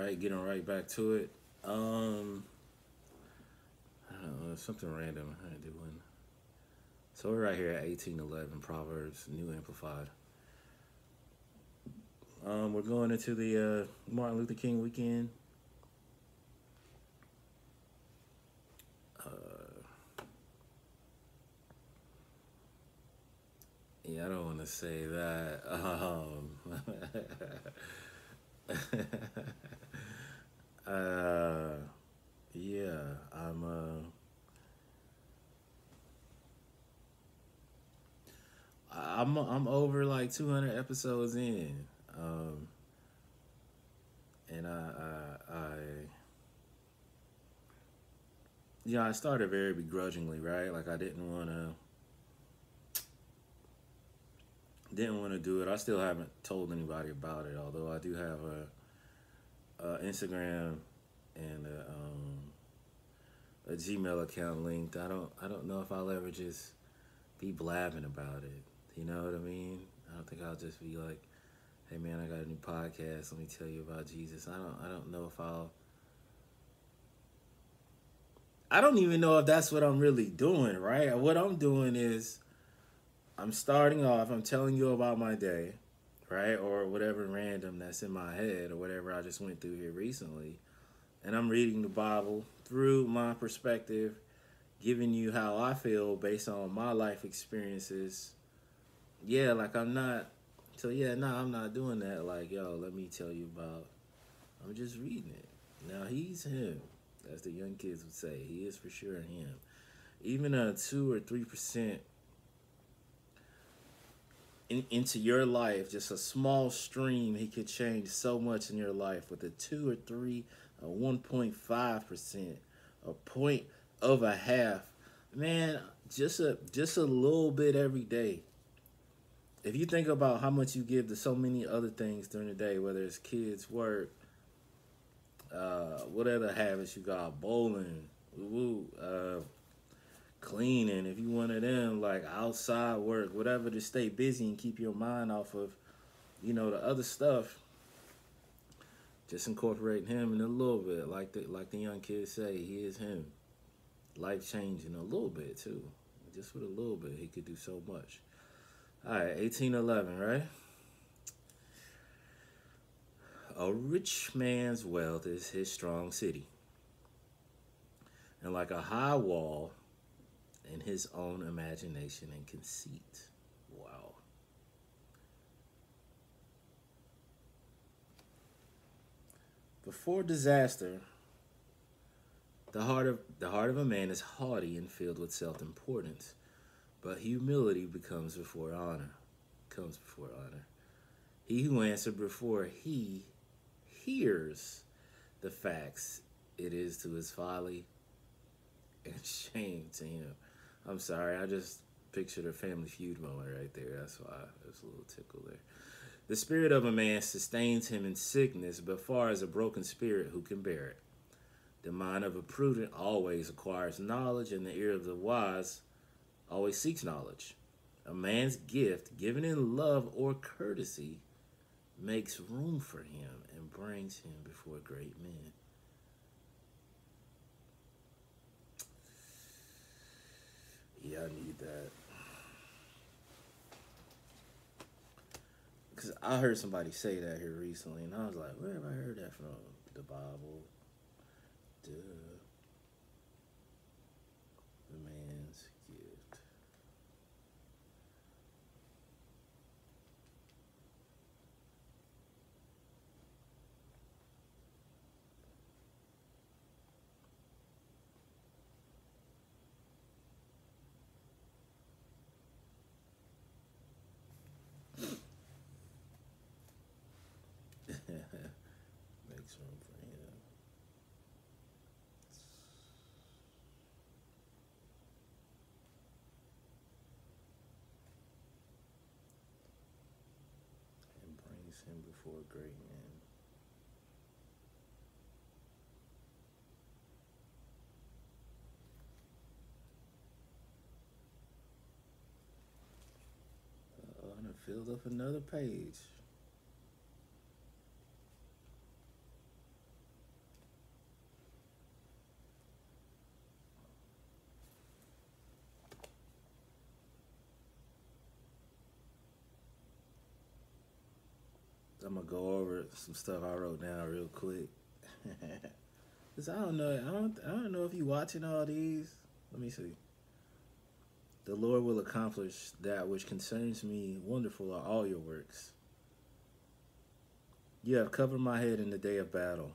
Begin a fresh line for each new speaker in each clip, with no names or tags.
right, getting right back to it. I don't know, something random. I had to do one. So we're right here at 1811 Proverbs, New Amplified. We're going into the Martin Luther King weekend. Uh, yeah, I don't want to say that. uh, yeah, I'm over like 200 episodes in, um, and I started very begrudgingly, right? Like I didn't want to do it. I still haven't told anybody about it, although I do have a Instagram and a Gmail account linked. I don't know if I'll ever just be blabbing about it. You know what I mean? I don't think I'll just be like, "Hey man, I got a new podcast. Let me tell you about Jesus." I don't know if I'll. I don't even know if that's what I'm really doing, right? What I'm doing is I'm starting off. I'm telling you about my day, right, or whatever random that's in my head, or whatever I just went through here recently, and I'm reading the Bible through my perspective, giving you how I feel based on my life experiences. Yeah, like I'm not. So yeah, no, I'm not doing that. Like, yo, let me tell you about. I'm just reading it. Now he's him, as the young kids would say. He is for sure him. Even a 2 or 3% into your life, just a small stream, he could change so much in your life with a 2 or 3, a 1.5%, a point of a half. Man, just a little bit every day. If you think about how much you give to so many other things during the day, whether it's kids, work, what other habits you got, bowling, woo, cleaning, if you one of them, like outside work, whatever to stay busy and keep your mind off of, the other stuff, just incorporating him in a little bit, like the young kids say, he is him. Life changing a little bit too. Just with a little bit, he could do so much. All right, 1811, right? A rich man's wealth is his strong city, and like a high wall in his own imagination and conceit. Wow. Before disaster, the heart of a man is haughty and filled with self-importance, but humility comes before honor. He who answered before he hears the facts, it is to his folly and shame to him. I'm sorry, I just pictured a Family Feud moment right there. That's why there's a little tickle there. The spirit of a man sustains him in sickness, but far as a broken spirit, who can bear it? The mind of a prudent always acquires knowledge, and the ear of the wise always seeks knowledge. A man's gift, given in love or courtesy, makes room for him and brings him before great men. Yeah, I need that. Because I heard somebody say that here recently, and I was like, where have I heard that from? The Bible. Duh. The man's gift. Makes room for him. And brings him before great men. And it filled up another page. I'm gonna go over some stuff I wrote down real quick. Cause I don't know. I don't know if you watching all these. Let me see. The Lord will accomplish that which concerns me. Wonderful are all your works. You have covered my head in the day of battle.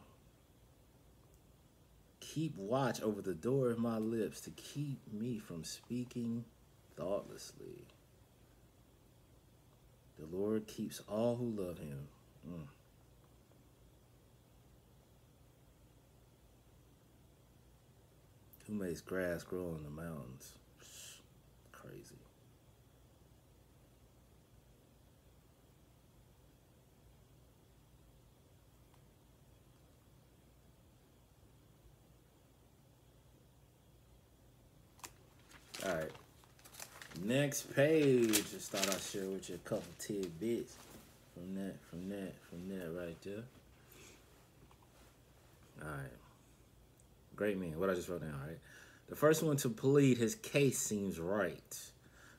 Keep watch over the door of my lips to keep me from speaking thoughtlessly. The Lord keeps all who love him. Who makes grass grow in the mountains? Crazy. All right. Next page. Just thought I'd share with you a couple tidbits from that right there. All right. Great man. What I just wrote down, right? The first one to plead his case seems right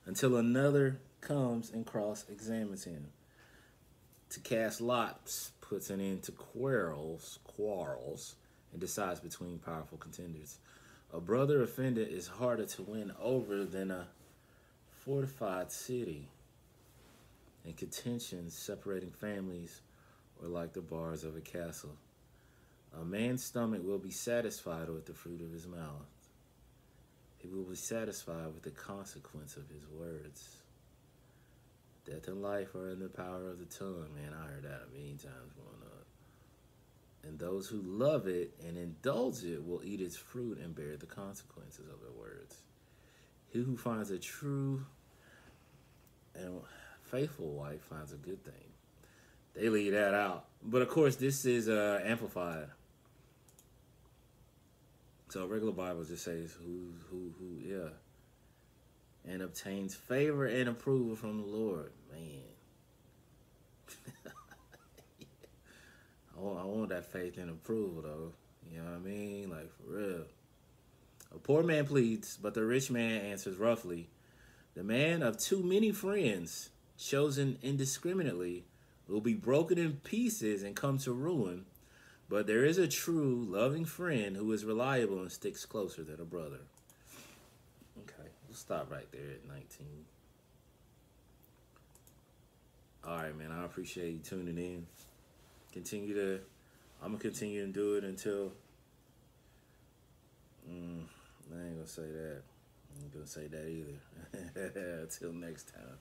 until another comes and cross-examines him. To cast lots puts an end to quarrels, and decides between powerful contenders. A brother offended is harder to win over than a fortified city, and contentions separating families are like the bars of a castle. A man's stomach will be satisfied with the fruit of his mouth. He will be satisfied with the consequence of his words. Death and life are in the power of the tongue. Man, I heard that a million times growing up. And those who love it and indulge it will eat its fruit and bear the consequences of their words. He who finds a true and faithful wife finds a good thing. They leave that out. But of course, this is amplified. So regular Bible just says yeah. And obtains favor and approval from the Lord. Man. I want that faith and approval, though. You know what I mean? Like, for real. A poor man pleads, but the rich man answers roughly. The man of too many friends, chosen indiscriminately, will be broken in pieces and come to ruin. But there is a true, loving friend who is reliable and sticks closer than a brother. Okay, we'll stop right there at 19. All right, man, I appreciate you tuning in. I'm going to continue to do it until, I ain't going to say that. I ain't going to say that either. Until next time.